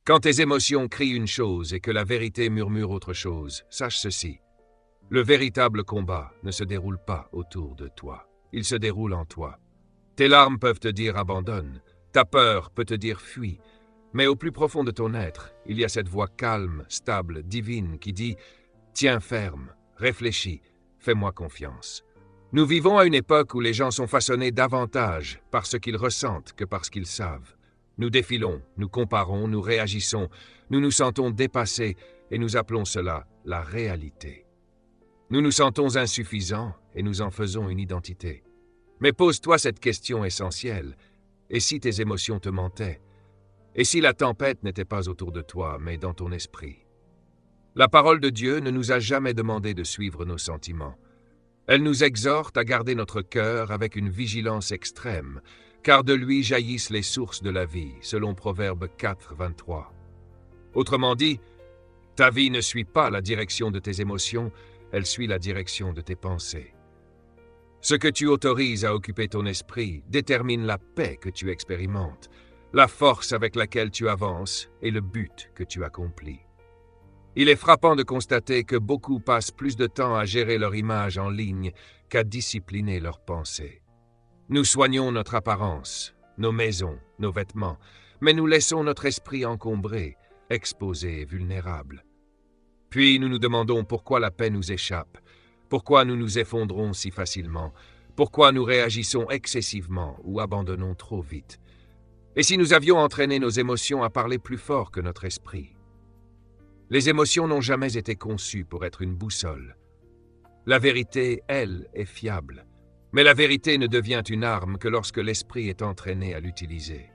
Quand tes émotions crient une chose et que la vérité murmure autre chose, sache ceci. Le véritable combat ne se déroule pas autour de toi. Il se déroule en toi. Tes larmes peuvent te dire abandonne, ta peur peut te dire fuis, mais au plus profond de ton être, il y a cette voix calme, stable, divine qui dit « Tiens ferme, réfléchis, fais-moi confiance ». Nous vivons à une époque où les gens sont façonnés davantage par ce qu'ils ressentent que par ce qu'ils savent. Nous défilons, nous comparons, nous réagissons, nous nous sentons dépassés et nous appelons cela la réalité. Nous nous sentons insuffisants et nous en faisons une identité. Mais pose-toi cette question essentielle. Et si tes émotions te mentaient? Et si la tempête n'était pas autour de toi, mais dans ton esprit? La parole de Dieu ne nous a jamais demandé de suivre nos sentiments. Elle nous exhorte à garder notre cœur avec une vigilance extrême, car de lui jaillissent les sources de la vie, selon Proverbe 4, 23. Autrement dit, ta vie ne suit pas la direction de tes émotions, elle suit la direction de tes pensées. Ce que tu autorises à occuper ton esprit détermine la paix que tu expérimentes, la force avec laquelle tu avances et le but que tu accomplis. Il est frappant de constater que beaucoup passent plus de temps à gérer leur image en ligne qu'à discipliner leurs pensées. Nous soignons notre apparence, nos maisons, nos vêtements, mais nous laissons notre esprit encombré, exposé et vulnérable. Puis nous nous demandons pourquoi la paix nous échappe, pourquoi nous nous effondrons si facilement, pourquoi nous réagissons excessivement ou abandonnons trop vite. Et si nous avions entraîné nos émotions à parler plus fort que notre esprit? Les émotions n'ont jamais été conçues pour être une boussole. La vérité, elle, est fiable. Mais la vérité ne devient une arme que lorsque l'esprit est entraîné à l'utiliser.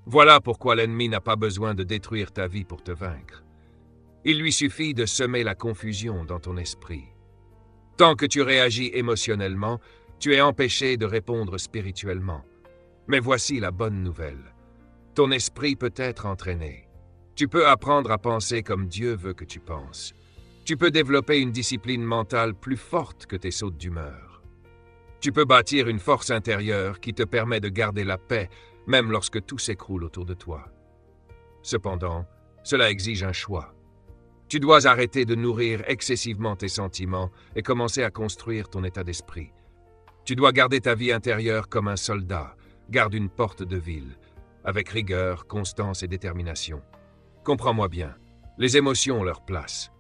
Voilà pourquoi l'ennemi n'a pas besoin de détruire ta vie pour te vaincre. Il lui suffit de semer la confusion dans ton esprit. Tant que tu réagis émotionnellement, tu es empêché de répondre spirituellement. Mais voici la bonne nouvelle. Ton esprit peut être entraîné. Tu peux apprendre à penser comme Dieu veut que tu penses. Tu peux développer une discipline mentale plus forte que tes sautes d'humeur. Tu peux bâtir une force intérieure qui te permet de garder la paix, même lorsque tout s'écroule autour de toi. Cependant, cela exige un choix. Tu dois arrêter de nourrir excessivement tes sentiments et commencer à construire ton état d'esprit. Tu dois garder ta vie intérieure comme un soldat garde une porte de ville, avec rigueur, constance et détermination. Comprends-moi bien, les émotions ont leur place.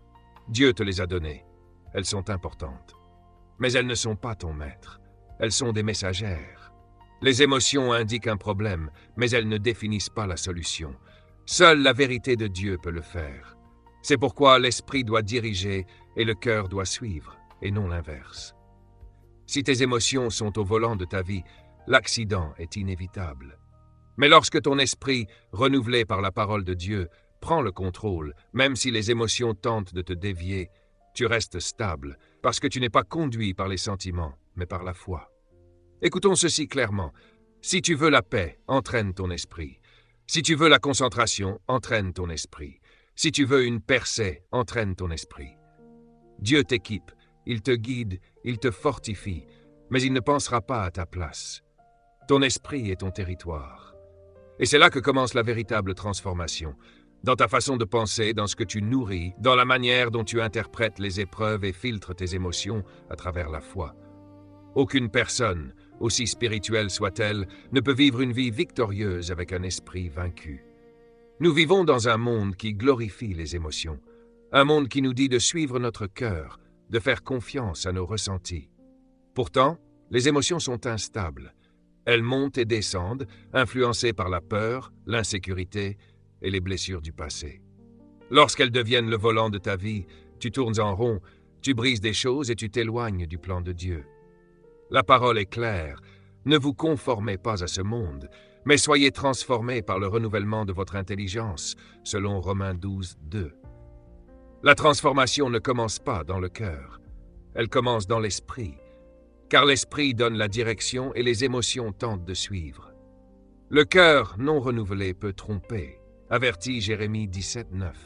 Dieu te les a données. Elles sont importantes. Mais elles ne sont pas ton maître. Elles sont des messagères. Les émotions indiquent un problème, mais elles ne définissent pas la solution. Seule la vérité de Dieu peut le faire. C'est pourquoi l'esprit doit diriger et le cœur doit suivre, et non l'inverse. Si tes émotions sont au volant de ta vie, l'accident est inévitable. Mais lorsque ton esprit, renouvelé par la parole de Dieu, prend le contrôle, même si les émotions tentent de te dévier, tu restes stable, parce que tu n'es pas conduit par les sentiments, mais par la foi. Écoutons ceci clairement. Si tu veux la paix, entraîne ton esprit. Si tu veux la concentration, entraîne ton esprit. Si tu veux une percée, entraîne ton esprit. Dieu t'équipe, il te guide, il te fortifie, mais il ne pensera pas à ta place. Ton esprit est ton territoire. Et c'est là que commence la véritable transformation. Dans ta façon de penser, dans ce que tu nourris, dans la manière dont tu interprètes les épreuves et filtres tes émotions à travers la foi. Aucune personne, aussi spirituelle soit-elle, ne peut vivre une vie victorieuse avec un esprit vaincu. Nous vivons dans un monde qui glorifie les émotions, un monde qui nous dit de suivre notre cœur, de faire confiance à nos ressentis. Pourtant, les émotions sont instables. Elles montent et descendent, influencées par la peur, l'insécurité et les blessures du passé. Lorsqu'elles deviennent le volant de ta vie, tu tournes en rond, tu brises des choses et tu t'éloignes du plan de Dieu. La parole est claire, ne vous conformez pas à ce monde, mais soyez transformés par le renouvellement de votre intelligence, selon Romains 12, 2. La transformation ne commence pas dans le cœur, elle commence dans l'esprit, car l'esprit donne la direction et les émotions tentent de suivre. Le cœur non renouvelé peut tromper, avertit Jérémie 17, 9.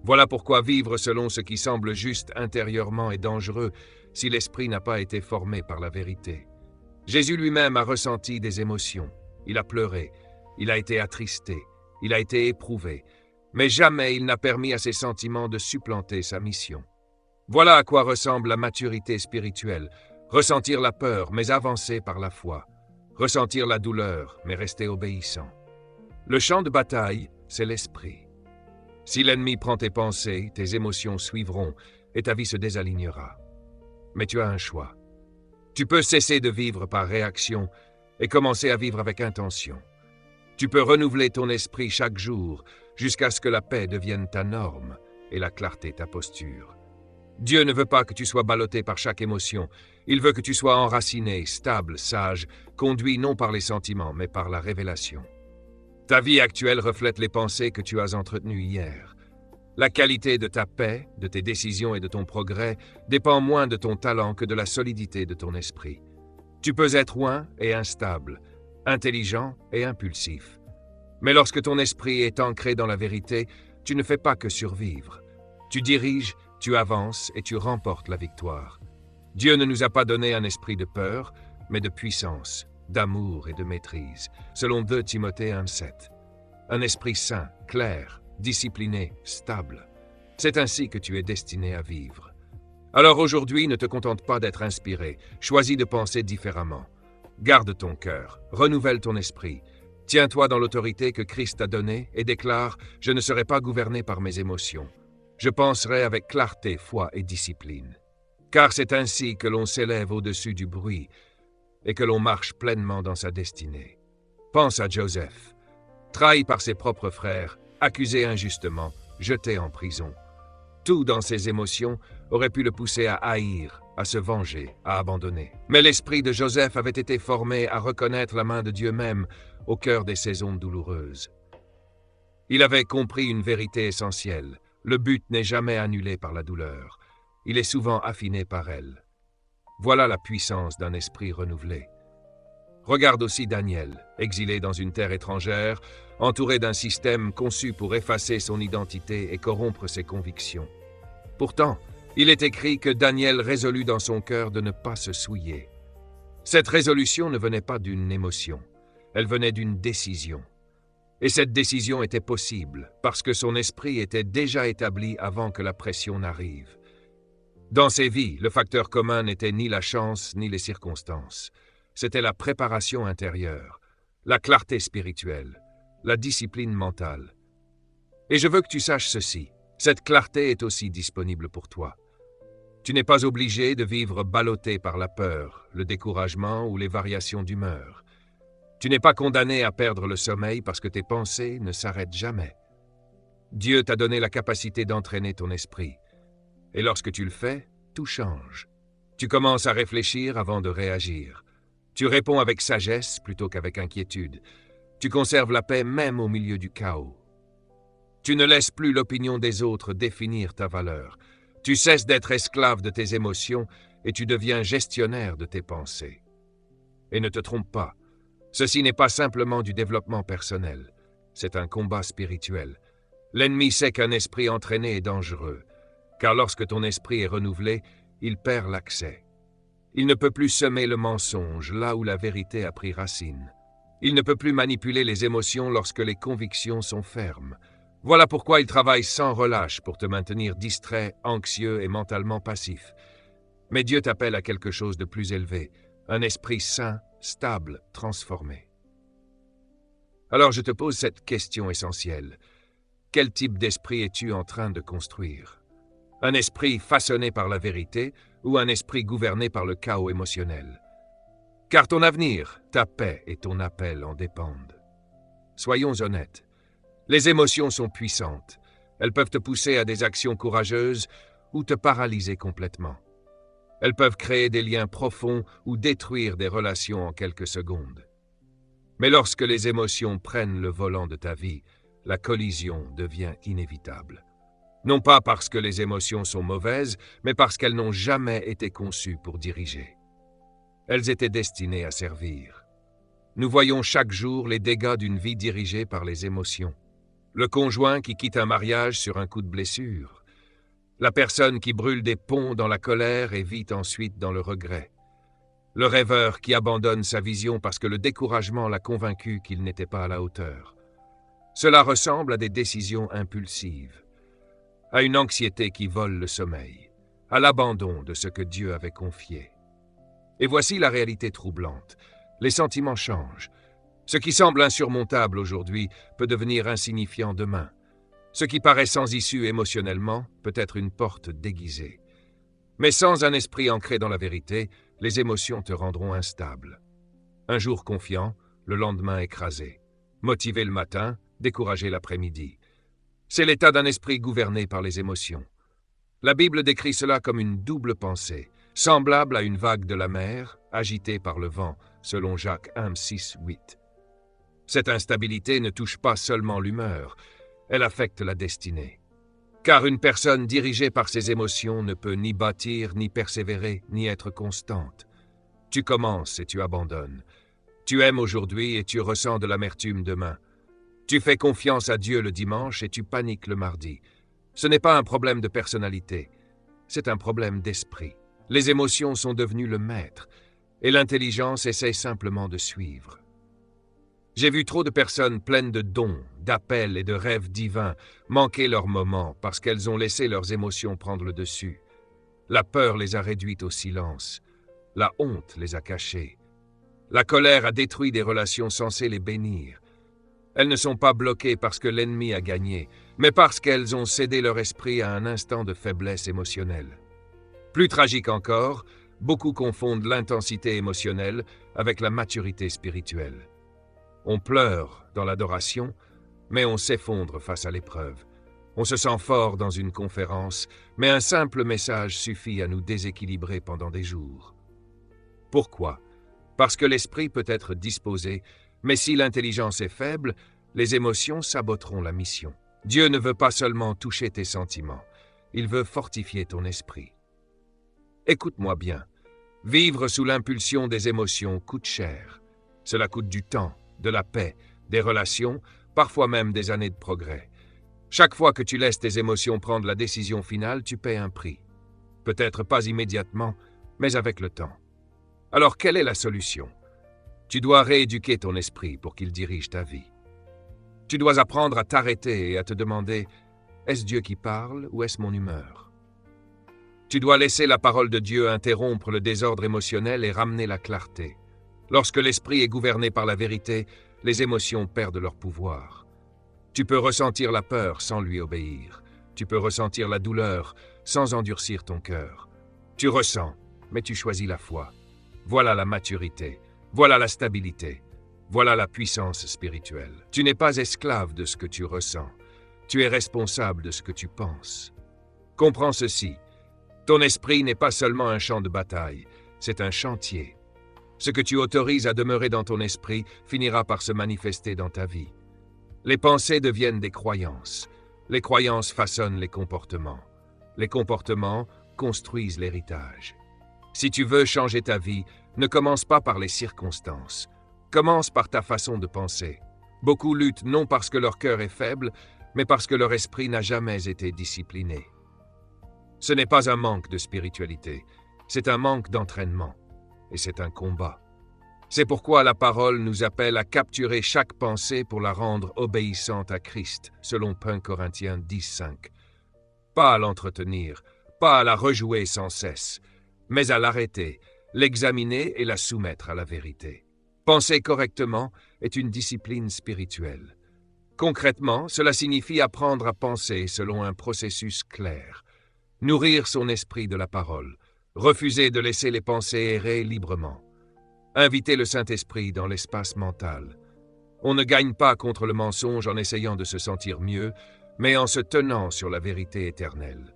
Voilà pourquoi vivre selon ce qui semble juste intérieurement est dangereux si l'esprit n'a pas été formé par la vérité. Jésus lui-même a ressenti des émotions, il a pleuré, il a été attristé, il a été éprouvé, mais jamais il n'a permis à ses sentiments de supplanter sa mission. Voilà à quoi ressemble la maturité spirituelle, ressentir la peur, mais avancer par la foi, ressentir la douleur, mais rester obéissant. Le champ de bataille, c'est l'esprit. Si l'ennemi prend tes pensées, tes émotions suivront et ta vie se désalignera. Mais tu as un choix. Tu peux cesser de vivre par réaction et commencer à vivre avec intention. Tu peux renouveler ton esprit chaque jour jusqu'à ce que la paix devienne ta norme et la clarté ta posture. Dieu ne veut pas que tu sois ballotté par chaque émotion. Il veut que tu sois enraciné, stable, sage, conduit non par les sentiments, mais par la révélation. Ta vie actuelle reflète les pensées que tu as entretenues hier. La qualité de ta paix, de tes décisions et de ton progrès dépend moins de ton talent que de la solidité de ton esprit. Tu peux être loin et instable, intelligent et impulsif. Mais lorsque ton esprit est ancré dans la vérité, tu ne fais pas que survivre. Tu diriges, tu avances et tu remportes la victoire. Dieu ne nous a pas donné un esprit de peur, mais de puissance, d'amour et de maîtrise, selon 2 Timothée 1,7. Un esprit saint, clair, discipliné, stable. C'est ainsi que tu es destiné à vivre. Alors aujourd'hui, ne te contente pas d'être inspiré, choisis de penser différemment. Garde ton cœur, renouvelle ton esprit. Tiens-toi dans l'autorité que Christ t'a donnée et déclare « Je ne serai pas gouverné par mes émotions. Je penserai avec clarté, foi et discipline. » Car c'est ainsi que l'on s'élève au-dessus du bruit et que l'on marche pleinement dans sa destinée. Pense à Joseph, trahi par ses propres frères, accusé injustement, jeté en prison. Tout dans ses émotions aurait pu le pousser à haïr, à se venger, à abandonner. Mais l'esprit de Joseph avait été formé à reconnaître la main de Dieu même au cœur des saisons douloureuses. Il avait compris une vérité essentielle. Le but n'est jamais annulé par la douleur. Il est souvent affiné par elle. Voilà la puissance d'un esprit renouvelé. Regarde aussi Daniel, exilé dans une terre étrangère, entouré d'un système conçu pour effacer son identité et corrompre ses convictions. Pourtant, il est écrit que Daniel résolut dans son cœur de ne pas se souiller. Cette résolution ne venait pas d'une émotion, elle venait d'une décision. Et cette décision était possible parce que son esprit était déjà établi avant que la pression n'arrive. Dans ses vies, le facteur commun n'était ni la chance ni les circonstances. C'était la préparation intérieure, la clarté spirituelle, la discipline mentale. Et je veux que tu saches ceci, cette clarté est aussi disponible pour toi. Tu n'es pas obligé de vivre ballotté par la peur, le découragement ou les variations d'humeur. Tu n'es pas condamné à perdre le sommeil parce que tes pensées ne s'arrêtent jamais. Dieu t'a donné la capacité d'entraîner ton esprit. Et lorsque tu le fais, tout change. Tu commences à réfléchir avant de réagir. Tu réponds avec sagesse plutôt qu'avec inquiétude. Tu conserves la paix même au milieu du chaos. Tu ne laisses plus l'opinion des autres définir ta valeur. Tu cesses d'être esclave de tes émotions et tu deviens gestionnaire de tes pensées. Et ne te trompe pas. Ceci n'est pas simplement du développement personnel, c'est un combat spirituel. L'ennemi sait qu'un esprit entraîné est dangereux, car lorsque ton esprit est renouvelé, il perd l'accès. Il ne peut plus semer le mensonge là où la vérité a pris racine. Il ne peut plus manipuler les émotions lorsque les convictions sont fermes. Voilà pourquoi il travaille sans relâche pour te maintenir distrait, anxieux et mentalement passif. Mais Dieu t'appelle à quelque chose de plus élevé, un esprit sain, stable, transformé. Alors je te pose cette question essentielle. Quel type d'esprit es-tu en train de construire? Un esprit façonné par la vérité ou un esprit gouverné par le chaos émotionnel? Car ton avenir, ta paix et ton appel en dépendent. Soyons honnêtes. Les émotions sont puissantes. Elles peuvent te pousser à des actions courageuses ou te paralyser complètement. Elles peuvent créer des liens profonds ou détruire des relations en quelques secondes. Mais lorsque les émotions prennent le volant de ta vie, la collision devient inévitable. Non pas parce que les émotions sont mauvaises, mais parce qu'elles n'ont jamais été conçues pour diriger. Elles étaient destinées à servir. Nous voyons chaque jour les dégâts d'une vie dirigée par les émotions. Le conjoint qui quitte un mariage sur un coup de blessure. La personne qui brûle des ponts dans la colère et vit ensuite dans le regret. Le rêveur qui abandonne sa vision parce que le découragement l'a convaincu qu'il n'était pas à la hauteur. Cela ressemble à des décisions impulsives, à une anxiété qui vole le sommeil, à l'abandon de ce que Dieu avait confié. Et voici la réalité troublante. Les sentiments changent. Ce qui semble insurmontable aujourd'hui peut devenir insignifiant demain. Ce qui paraît sans issue émotionnellement peut être une porte déguisée. Mais sans un esprit ancré dans la vérité, les émotions te rendront instable. Un jour confiant, le lendemain écrasé. Motivé le matin, découragé l'après-midi. C'est l'état d'un esprit gouverné par les émotions. La Bible décrit cela comme une double pensée, semblable à une vague de la mer, agitée par le vent, selon Jacques 1, 6, 8. Cette instabilité ne touche pas seulement l'humeur, elle affecte la destinée. Car une personne dirigée par ses émotions ne peut ni bâtir, ni persévérer, ni être constante. Tu commences et tu abandonnes. Tu aimes aujourd'hui et tu ressens de l'amertume demain. Tu fais confiance à Dieu le dimanche et tu paniques le mardi. Ce n'est pas un problème de personnalité, c'est un problème d'esprit. Les émotions sont devenues le maître et l'intelligence essaie simplement de suivre. J'ai vu trop de personnes pleines de dons, d'appels et de rêves divins manquer leur moment parce qu'elles ont laissé leurs émotions prendre le dessus. La peur les a réduites au silence. La honte les a cachées. La colère a détruit des relations censées les bénir. Elles ne sont pas bloquées parce que l'ennemi a gagné, mais parce qu'elles ont cédé leur esprit à un instant de faiblesse émotionnelle. Plus tragique encore, beaucoup confondent l'intensité émotionnelle avec la maturité spirituelle. On pleure dans l'adoration, mais on s'effondre face à l'épreuve. On se sent fort dans une conférence, mais un simple message suffit à nous déséquilibrer pendant des jours. Pourquoi ? Parce que l'esprit peut être disposé, mais si l'intelligence est faible, les émotions saboteront la mission. Dieu ne veut pas seulement toucher tes sentiments, il veut fortifier ton esprit. Écoute-moi bien, vivre sous l'impulsion des émotions coûte cher. Cela coûte du temps, de la paix, des relations, parfois même des années de progrès. Chaque fois que tu laisses tes émotions prendre la décision finale, tu paies un prix. Peut-être pas immédiatement, mais avec le temps. Alors quelle est la solution ? Tu dois rééduquer ton esprit pour qu'il dirige ta vie. Tu dois apprendre à t'arrêter et à te demander « Est-ce Dieu qui parle ou est-ce mon humeur ?» Tu dois laisser la parole de Dieu interrompre le désordre émotionnel et ramener la clarté. Lorsque l'esprit est gouverné par la vérité, les émotions perdent leur pouvoir. Tu peux ressentir la peur sans lui obéir. Tu peux ressentir la douleur sans endurcir ton cœur. Tu ressens, mais tu choisis la foi. Voilà la maturité, voilà la stabilité, voilà la puissance spirituelle. Tu n'es pas esclave de ce que tu ressens. Tu es responsable de ce que tu penses. Comprends ceci. Ton esprit n'est pas seulement un champ de bataille, c'est un chantier. Ce que tu autorises à demeurer dans ton esprit finira par se manifester dans ta vie. Les pensées deviennent des croyances. Les croyances façonnent les comportements. Les comportements construisent l'héritage. Si tu veux changer ta vie, ne commence pas par les circonstances. Commence par ta façon de penser. Beaucoup luttent non parce que leur cœur est faible, mais parce que leur esprit n'a jamais été discipliné. Ce n'est pas un manque de spiritualité, c'est un manque d'entraînement. Et c'est un combat. C'est pourquoi la parole nous appelle à capturer chaque pensée pour la rendre obéissante à Christ, selon 1 Corinthiens 10:5. Pas à l'entretenir, pas à la rejouer sans cesse, mais à l'arrêter, l'examiner et la soumettre à la vérité. Penser correctement est une discipline spirituelle. Concrètement, cela signifie apprendre à penser selon un processus clair, nourrir son esprit de la parole, refuser de laisser les pensées errer librement. Inviter le Saint-Esprit dans l'espace mental. On ne gagne pas contre le mensonge en essayant de se sentir mieux, mais en se tenant sur la vérité éternelle.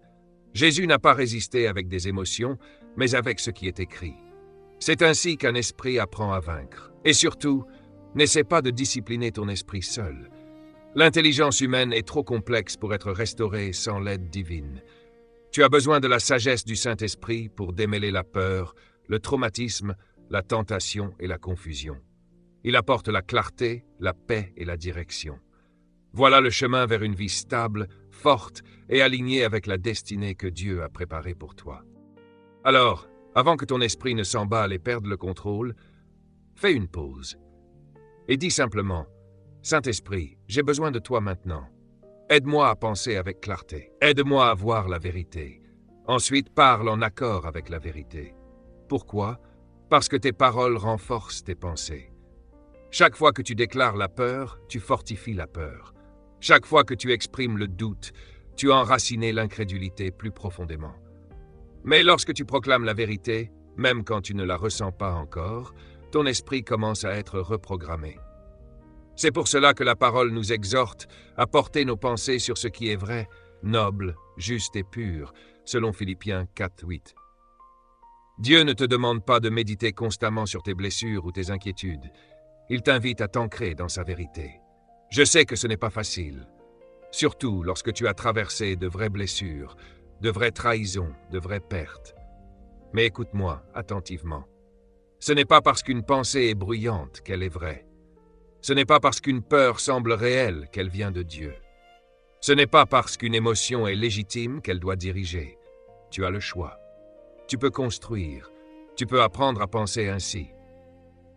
Jésus n'a pas résisté avec des émotions, mais avec ce qui est écrit. C'est ainsi qu'un esprit apprend à vaincre. Et surtout, n'essaie pas de discipliner ton esprit seul. L'intelligence humaine est trop complexe pour être restaurée sans l'aide divine. Tu as besoin de la sagesse du Saint-Esprit pour démêler la peur, le traumatisme, la tentation et la confusion. Il apporte la clarté, la paix et la direction. Voilà le chemin vers une vie stable, forte et alignée avec la destinée que Dieu a préparée pour toi. Alors, avant que ton esprit ne s'emballe et perde le contrôle, fais une pause et dis simplement Saint-Esprit, j'ai besoin de toi maintenant. Aide-moi à penser avec clarté. Aide-moi à voir la vérité. Ensuite, parle en accord avec la vérité. Pourquoi? Parce que tes paroles renforcent tes pensées. Chaque fois que tu déclares la peur, tu fortifies la peur. Chaque fois que tu exprimes le doute, tu as enraciné l'incrédulité plus profondément. Mais lorsque tu proclames la vérité, même quand tu ne la ressens pas encore, ton esprit commence à être reprogrammé. C'est pour cela que la parole nous exhorte à porter nos pensées sur ce qui est vrai, noble, juste et pur, selon Philippiens 4:8. Dieu ne te demande pas de méditer constamment sur tes blessures ou tes inquiétudes. Il t'invite à t'ancrer dans sa vérité. Je sais que ce n'est pas facile, surtout lorsque tu as traversé de vraies blessures, de vraies trahisons, de vraies pertes. Mais écoute-moi attentivement. Ce n'est pas parce qu'une pensée est bruyante qu'elle est vraie. Ce n'est pas parce qu'une peur semble réelle qu'elle vient de Dieu. Ce n'est pas parce qu'une émotion est légitime qu'elle doit diriger. Tu as le choix. Tu peux construire. Tu peux apprendre à penser ainsi.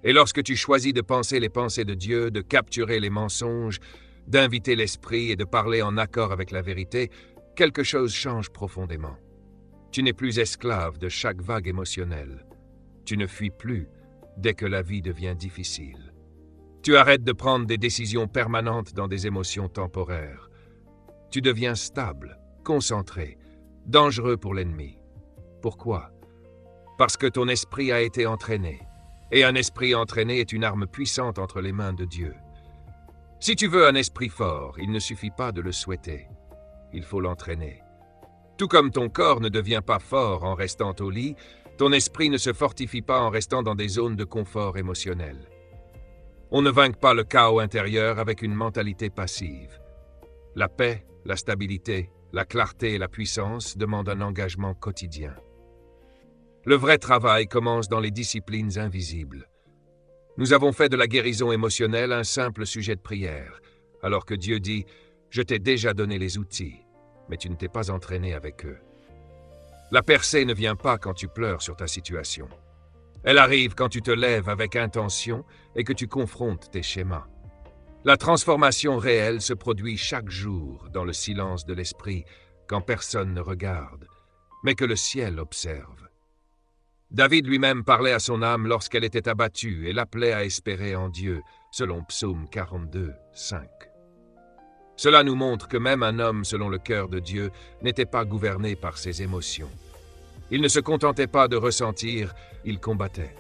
Et lorsque tu choisis de penser les pensées de Dieu, de capturer les mensonges, d'inviter l'esprit et de parler en accord avec la vérité, quelque chose change profondément. Tu n'es plus esclave de chaque vague émotionnelle. Tu ne fuis plus dès que la vie devient difficile. Tu arrêtes de prendre des décisions permanentes dans des émotions temporaires. Tu deviens stable, concentré, dangereux pour l'ennemi. Pourquoi? Parce que ton esprit a été entraîné. Et un esprit entraîné est une arme puissante entre les mains de Dieu. Si tu veux un esprit fort, il ne suffit pas de le souhaiter. Il faut l'entraîner. Tout comme ton corps ne devient pas fort en restant au lit, ton esprit ne se fortifie pas en restant dans des zones de confort émotionnel. On ne vainc pas le chaos intérieur avec une mentalité passive. La paix, la stabilité, la clarté et la puissance demandent un engagement quotidien. Le vrai travail commence dans les disciplines invisibles. Nous avons fait de la guérison émotionnelle un simple sujet de prière, alors que Dieu dit « Je t'ai déjà donné les outils, mais tu ne t'es pas entraîné avec eux. » La percée ne vient pas quand tu pleures sur ta situation. Elle arrive quand tu te lèves avec intention et que tu confrontes tes schémas. La transformation réelle se produit chaque jour dans le silence de l'esprit, quand personne ne regarde, mais que le ciel observe. David lui-même parlait à son âme lorsqu'elle était abattue et l'appelait à espérer en Dieu, selon Psaume 42, 5. Cela nous montre que même un homme selon le cœur de Dieu n'était pas gouverné par ses émotions. Il ne se contentait pas de ressentir, il combattait.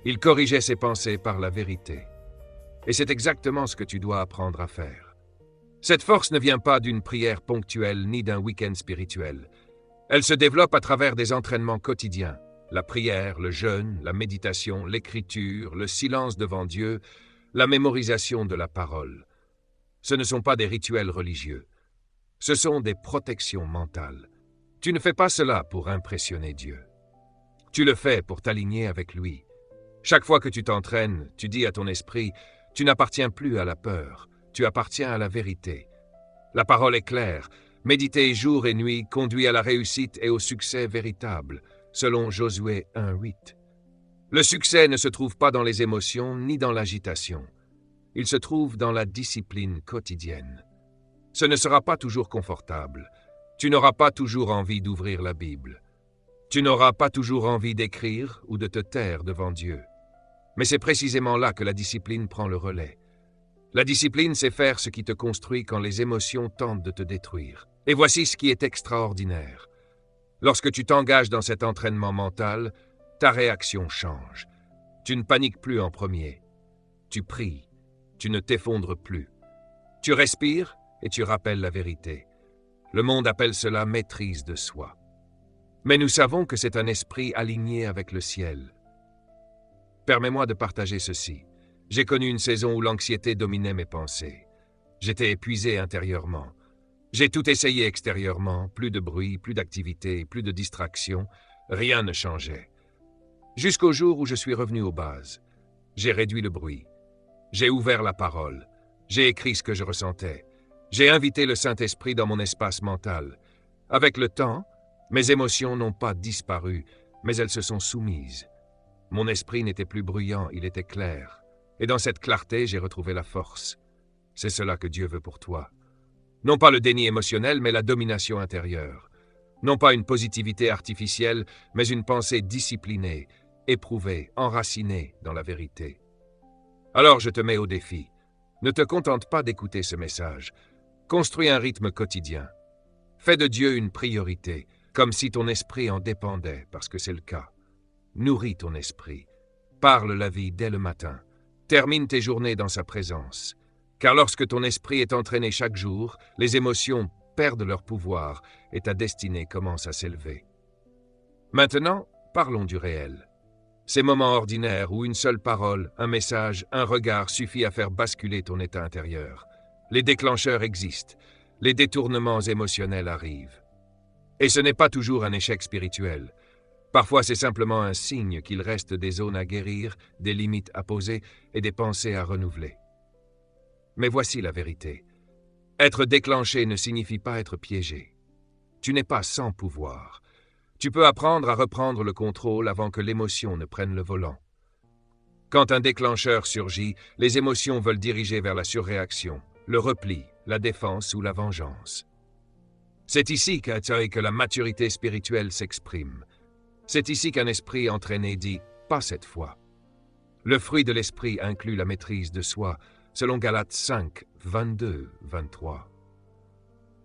Il corrigeait ses pensées par la vérité. Et c'est exactement ce que tu dois apprendre à faire. Cette force ne vient pas d'une prière ponctuelle ni d'un week-end spirituel. Elle se développe à travers des entraînements quotidiens. La prière, le jeûne, la méditation, l'écriture, le silence devant Dieu, la mémorisation de la parole. Ce ne sont pas des rituels religieux. Ce sont des protections mentales. Tu ne fais pas cela pour impressionner Dieu. Tu le fais pour t'aligner avec lui. Chaque fois que tu t'entraînes, tu dis à ton esprit, tu n'appartiens plus à la peur, tu appartiens à la vérité. La parole est claire. Méditer jour et nuit conduit à la réussite et au succès véritable, selon Josué 1:8. Le succès ne se trouve pas dans les émotions ni dans l'agitation. Il se trouve dans la discipline quotidienne. Ce ne sera pas toujours confortable. Tu n'auras pas toujours envie d'ouvrir la Bible. Tu n'auras pas toujours envie d'écrire ou de te taire devant Dieu. Mais c'est précisément là que la discipline prend le relais. La discipline, c'est faire ce qui te construit quand les émotions tentent de te détruire. Et voici ce qui est extraordinaire. Lorsque tu t'engages dans cet entraînement mental, ta réaction change. Tu ne paniques plus en premier. Tu pries. Tu ne t'effondres plus. Tu respires et tu rappelles la vérité. Le monde appelle cela maîtrise de soi. Mais nous savons que c'est un esprit aligné avec le ciel. Permets-moi de partager ceci. J'ai connu une saison où l'anxiété dominait mes pensées. J'étais épuisé intérieurement. J'ai tout essayé extérieurement, plus de bruit, plus d'activité, plus de distraction, rien ne changeait. Jusqu'au jour où je suis revenu aux bases. J'ai réduit le bruit. J'ai ouvert la parole. J'ai écrit ce que je ressentais. J'ai invité le Saint-Esprit dans mon espace mental. Avec le temps, mes émotions n'ont pas disparu, mais elles se sont soumises. Mon esprit n'était plus bruyant, il était clair. Et dans cette clarté, j'ai retrouvé la force. C'est cela que Dieu veut pour toi. Non pas le déni émotionnel, mais la domination intérieure. Non pas une positivité artificielle, mais une pensée disciplinée, éprouvée, enracinée dans la vérité. Alors je te mets au défi. Ne te contente pas d'écouter ce message. Construis un rythme quotidien. Fais de Dieu une priorité, comme si ton esprit en dépendait, parce que c'est le cas. Nourris ton esprit. Parle la vie dès le matin. Termine tes journées dans sa présence. Car lorsque ton esprit est entraîné chaque jour, les émotions perdent leur pouvoir et ta destinée commence à s'élever. Maintenant, parlons du réel. Ces moments ordinaires où une seule parole, un message, un regard suffit à faire basculer ton état intérieur. Les déclencheurs existent, les détournements émotionnels arrivent. Et ce n'est pas toujours un échec spirituel. Parfois c'est simplement un signe qu'il reste des zones à guérir, des limites à poser et des pensées à renouveler. Mais voici la vérité. Être déclenché ne signifie pas être piégé. Tu n'es pas sans pouvoir. Tu peux apprendre à reprendre le contrôle avant que l'émotion ne prenne le volant. Quand un déclencheur surgit, les émotions veulent diriger vers la surréaction, le repli, la défense ou la vengeance. C'est ici que la maturité spirituelle s'exprime. C'est ici qu'un esprit entraîné dit « pas cette fois ». Le fruit de l'esprit inclut la maîtrise de soi, selon Galates 5, 22, 23.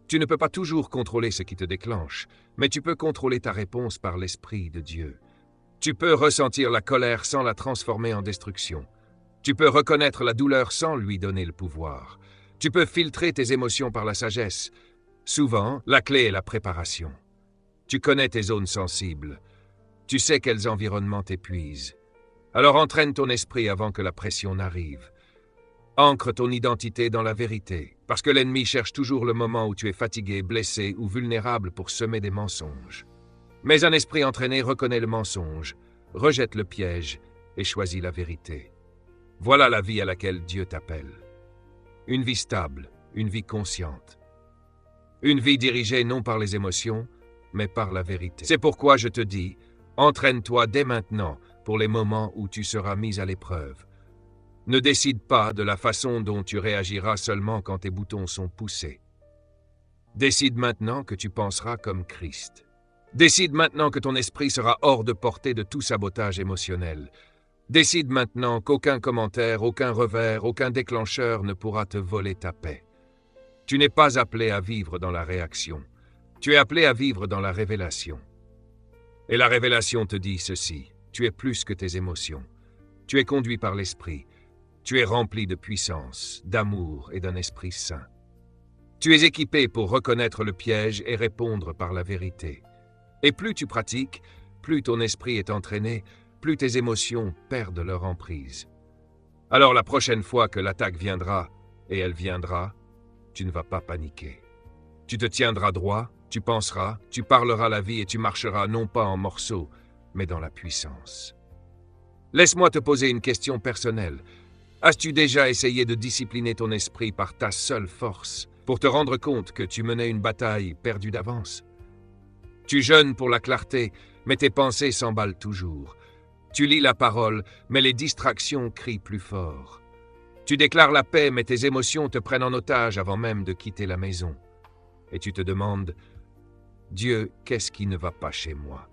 Tu ne peux pas toujours contrôler ce qui te déclenche, mais tu peux contrôler ta réponse par l'Esprit de Dieu. Tu peux ressentir la colère sans la transformer en destruction. Tu peux reconnaître la douleur sans lui donner le pouvoir. Tu peux filtrer tes émotions par la sagesse. Souvent, la clé est la préparation. Tu connais tes zones sensibles. Tu sais quels environnements t'épuisent. Alors entraîne ton esprit avant que la pression n'arrive. Ancre ton identité dans la vérité, parce que l'ennemi cherche toujours le moment où tu es fatigué, blessé ou vulnérable pour semer des mensonges. Mais un esprit entraîné reconnaît le mensonge, rejette le piège et choisit la vérité. Voilà la vie à laquelle Dieu t'appelle. Une vie stable, une vie consciente. Une vie dirigée non par les émotions, mais par la vérité. C'est pourquoi je te dis, entraîne-toi dès maintenant pour les moments où tu seras mis à l'épreuve. Ne décide pas de la façon dont tu réagiras seulement quand tes boutons sont poussés. Décide maintenant que tu penseras comme Christ. Décide maintenant que ton esprit sera hors de portée de tout sabotage émotionnel. Décide maintenant qu'aucun commentaire, aucun revers, aucun déclencheur ne pourra te voler ta paix. Tu n'es pas appelé à vivre dans la réaction. Tu es appelé à vivre dans la révélation. Et la révélation te dit ceci, tu es plus que tes émotions. Tu es conduit par l'esprit. Tu es rempli de puissance, d'amour et d'un esprit saint. Tu es équipé pour reconnaître le piège et répondre par la vérité. Et plus tu pratiques, plus ton esprit est entraîné, plus tes émotions perdent leur emprise. Alors la prochaine fois que l'attaque viendra, et elle viendra, tu ne vas pas paniquer. Tu te tiendras droit, tu penseras, tu parleras la vie et tu marcheras non pas en morceaux, mais dans la puissance. Laisse-moi te poser une question personnelle. As-tu déjà essayé de discipliner ton esprit par ta seule force pour te rendre compte que tu menais une bataille perdue d'avance? Tu jeûnes pour la clarté, mais tes pensées s'emballent toujours. Tu lis la parole, mais les distractions crient plus fort. Tu déclares la paix, mais tes émotions te prennent en otage avant même de quitter la maison. Et tu te demandes, « Dieu, qu'est-ce qui ne va pas chez moi?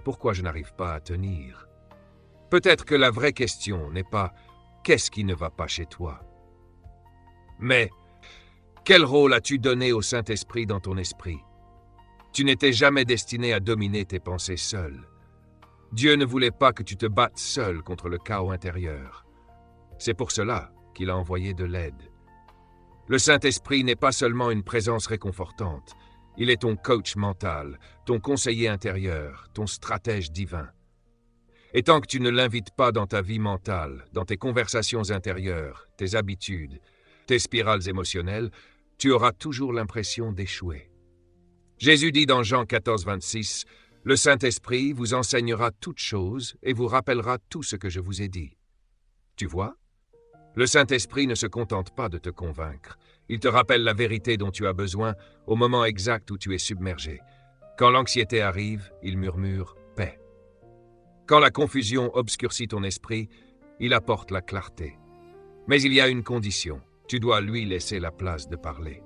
Pourquoi je n'arrive pas à tenir ?» Peut-être que la vraie question n'est pas « Qu'est-ce qui ne va pas chez toi ?» mais « Quel rôle as-tu donné au Saint-Esprit dans ton esprit ?» Tu n'étais jamais destiné à dominer tes pensées seul. Dieu ne voulait pas que tu te battes seul contre le chaos intérieur. C'est pour cela qu'il a envoyé de l'aide. Le Saint-Esprit n'est pas seulement une présence réconfortante, il est ton coach mental, ton conseiller intérieur, ton stratège divin. Et tant que tu ne l'invites pas dans ta vie mentale, dans tes conversations intérieures, tes habitudes, tes spirales émotionnelles, tu auras toujours l'impression d'échouer. Jésus dit dans Jean 14, 26, « Le Saint-Esprit vous enseignera toutes choses et vous rappellera tout ce que je vous ai dit. » Tu vois? Le Saint-Esprit ne se contente pas de te convaincre. Il te rappelle la vérité dont tu as besoin au moment exact où tu es submergé. Quand l'anxiété arrive, il murmure « paix ». Quand la confusion obscurcit ton esprit, il apporte la clarté. Mais il y a une condition. Tu dois lui laisser la place de parler.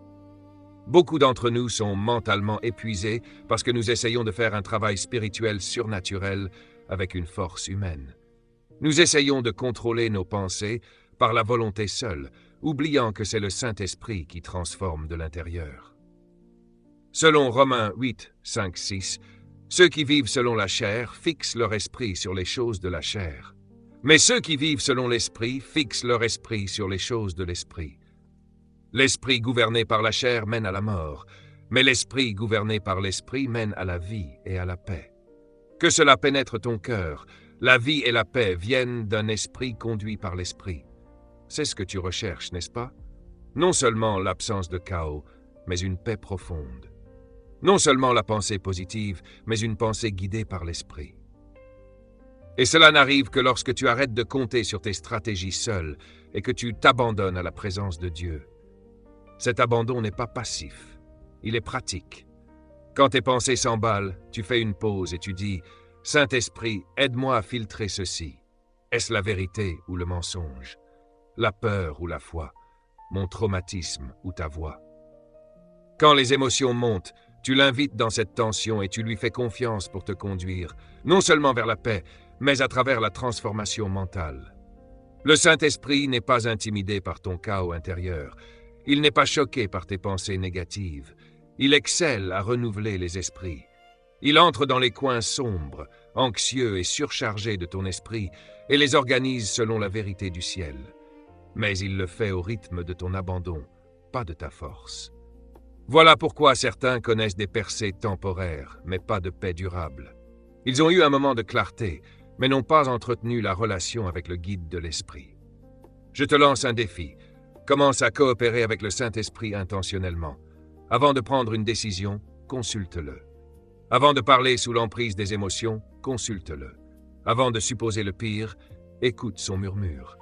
Beaucoup d'entre nous sont mentalement épuisés parce que nous essayons de faire un travail spirituel surnaturel avec une force humaine. Nous essayons de contrôler nos pensées par la volonté seule, oubliant que c'est le Saint-Esprit qui transforme de l'intérieur. Selon Romains 8, 5, 6, ceux qui vivent selon la chair fixent leur esprit sur les choses de la chair. Mais ceux qui vivent selon l'esprit fixent leur esprit sur les choses de l'esprit. L'esprit gouverné par la chair mène à la mort, mais l'esprit gouverné par l'esprit mène à la vie et à la paix. Que cela pénètre ton cœur, la vie et la paix viennent d'un esprit conduit par l'esprit. C'est ce que tu recherches, n'est-ce pas? Non seulement l'absence de chaos, mais une paix profonde. Non seulement la pensée positive, mais une pensée guidée par l'esprit. Et cela n'arrive que lorsque tu arrêtes de compter sur tes stratégies seules et que tu t'abandonnes à la présence de Dieu. Cet abandon n'est pas passif, il est pratique. Quand tes pensées s'emballent, tu fais une pause et tu dis « Saint-Esprit, aide-moi à filtrer ceci. Est-ce la vérité ou le mensonge? La peur ou la foi? Mon traumatisme ou ta voix ?» Quand les émotions montent, tu l'invites dans cette tension et tu lui fais confiance pour te conduire, non seulement vers la paix, mais à travers la transformation mentale. Le Saint-Esprit n'est pas intimidé par ton chaos intérieur. Il n'est pas choqué par tes pensées négatives. Il excelle à renouveler les esprits. Il entre dans les coins sombres, anxieux et surchargés de ton esprit et les organise selon la vérité du ciel. Mais il le fait au rythme de ton abandon, pas de ta force. Voilà pourquoi certains connaissent des percées temporaires, mais pas de paix durable. Ils ont eu un moment de clarté, mais n'ont pas entretenu la relation avec le guide de l'esprit. Je te lance un défi. Commence à coopérer avec le Saint-Esprit intentionnellement. Avant de prendre une décision, consulte-le. Avant de parler sous l'emprise des émotions, consulte-le. Avant de supposer le pire, écoute son murmure.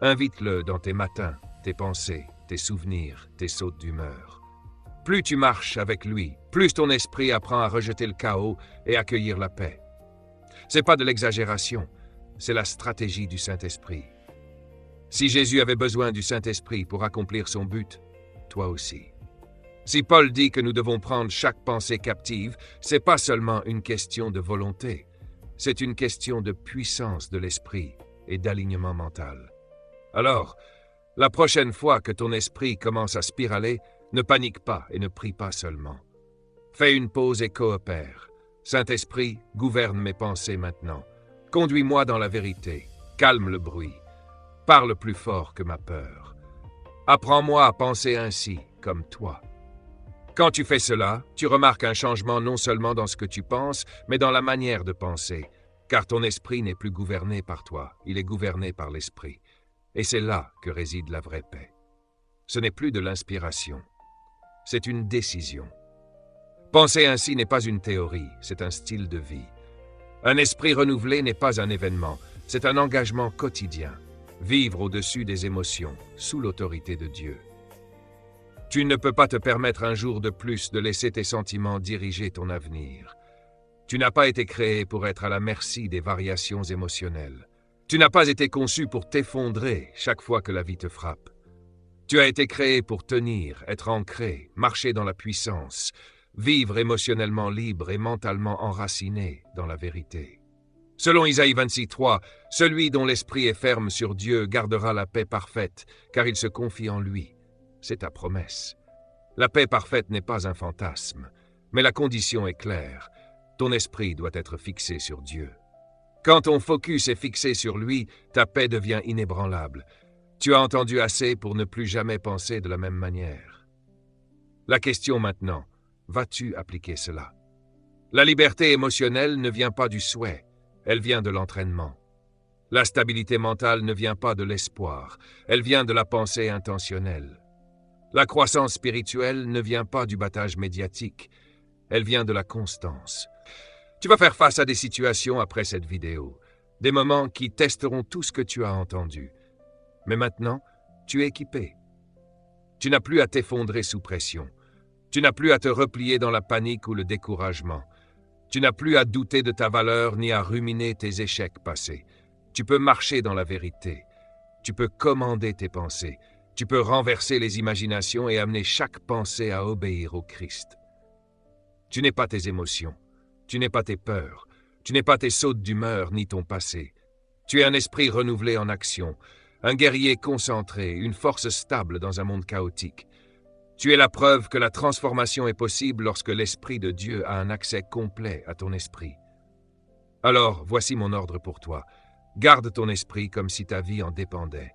Invite-le dans tes matins, tes pensées, tes souvenirs, tes sautes d'humeur. Plus tu marches avec lui, plus ton esprit apprend à rejeter le chaos et accueillir la paix. C'est pas de l'exagération, c'est la stratégie du Saint-Esprit. Si Jésus avait besoin du Saint-Esprit pour accomplir son but, toi aussi. Si Paul dit que nous devons prendre chaque pensée captive, c'est pas seulement une question de volonté, c'est une question de puissance de l'esprit et d'alignement mental. Alors, la prochaine fois que ton esprit commence à spiraler, ne panique pas et ne prie pas seulement. Fais une pause et coopère. Saint-Esprit, gouverne mes pensées maintenant. Conduis-moi dans la vérité. Calme le bruit. Parle plus fort que ma peur. Apprends-moi à penser ainsi, comme toi. Quand tu fais cela, tu remarques un changement non seulement dans ce que tu penses, mais dans la manière de penser, car ton esprit n'est plus gouverné par toi, il est gouverné par l'esprit. Et c'est là que réside la vraie paix. Ce n'est plus de l'inspiration, c'est une décision. Penser ainsi n'est pas une théorie, c'est un style de vie. Un esprit renouvelé n'est pas un événement, c'est un engagement quotidien. Vivre au-dessus des émotions, sous l'autorité de Dieu. Tu ne peux pas te permettre un jour de plus de laisser tes sentiments diriger ton avenir. Tu n'as pas été créé pour être à la merci des variations émotionnelles. Tu n'as pas été conçu pour t'effondrer chaque fois que la vie te frappe. Tu as été créé pour tenir, être ancré, marcher dans la puissance, vivre émotionnellement libre et mentalement enraciné dans la vérité. Selon Isaïe 26:3, celui dont l'esprit est ferme sur Dieu gardera la paix parfaite, car il se confie en lui. C'est ta promesse. La paix parfaite n'est pas un fantasme, mais la condition est claire. Ton esprit doit être fixé sur Dieu. Quand ton focus est fixé sur lui, ta paix devient inébranlable. Tu as entendu assez pour ne plus jamais penser de la même manière. La question maintenant, vas-tu appliquer cela? La liberté émotionnelle ne vient pas du souhait, elle vient de l'entraînement. La stabilité mentale ne vient pas de l'espoir, elle vient de la pensée intentionnelle. La croissance spirituelle ne vient pas du battage médiatique, elle vient de la constance. Tu vas faire face à des situations après cette vidéo, des moments qui testeront tout ce que tu as entendu. Mais maintenant, tu es équipé. Tu n'as plus à t'effondrer sous pression. Tu n'as plus à te replier dans la panique ou le découragement. Tu n'as plus à douter de ta valeur ni à ruminer tes échecs passés. Tu peux marcher dans la vérité. Tu peux commander tes pensées. Tu peux renverser les imaginations et amener chaque pensée à obéir au Christ. Tu n'es pas tes émotions, tu n'es pas tes peurs, tu n'es pas tes sautes d'humeur ni ton passé. Tu es un esprit renouvelé en action, un guerrier concentré, une force stable dans un monde chaotique. Tu es la preuve que la transformation est possible lorsque l'Esprit de Dieu a un accès complet à ton esprit. Alors, voici mon ordre pour toi. Garde ton esprit comme si ta vie en dépendait.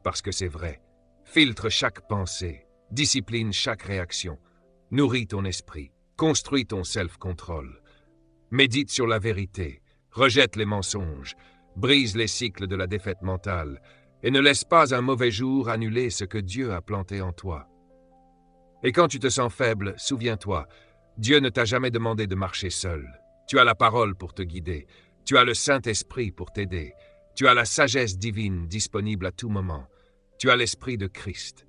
Parce que c'est vrai. Filtre chaque pensée, discipline chaque réaction, nourris ton esprit, construis ton self-control. Médite sur la vérité, rejette les mensonges, brise les cycles de la défaite mentale et ne laisse pas un mauvais jour annuler ce que Dieu a planté en toi. Et quand tu te sens faible, souviens-toi, Dieu ne t'a jamais demandé de marcher seul. Tu as la parole pour te guider, tu as le Saint-Esprit pour t'aider, tu as la sagesse divine disponible à tout moment, tu as l'Esprit de Christ.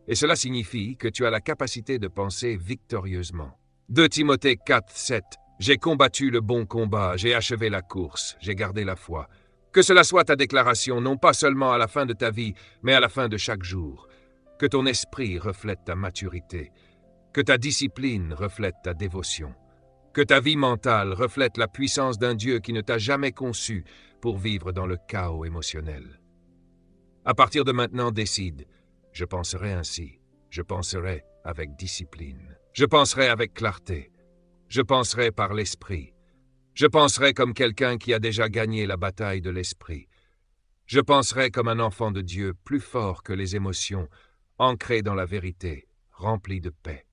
Et cela signifie que tu as la capacité de penser victorieusement. 2 Timothée 4, 7. J'ai combattu le bon combat, j'ai achevé la course, j'ai gardé la foi. Que cela soit ta déclaration, non pas seulement à la fin de ta vie, mais à la fin de chaque jour. Que ton esprit reflète ta maturité. Que ta discipline reflète ta dévotion. Que ta vie mentale reflète la puissance d'un Dieu qui ne t'a jamais conçu pour vivre dans le chaos émotionnel. À partir de maintenant, décide. Je penserai ainsi. Je penserai avec discipline. Je penserai avec clarté. Je penserai par l'esprit. Je penserai comme quelqu'un qui a déjà gagné la bataille de l'esprit. Je penserai comme un enfant de Dieu plus fort que les émotions, ancré dans la vérité, rempli de paix.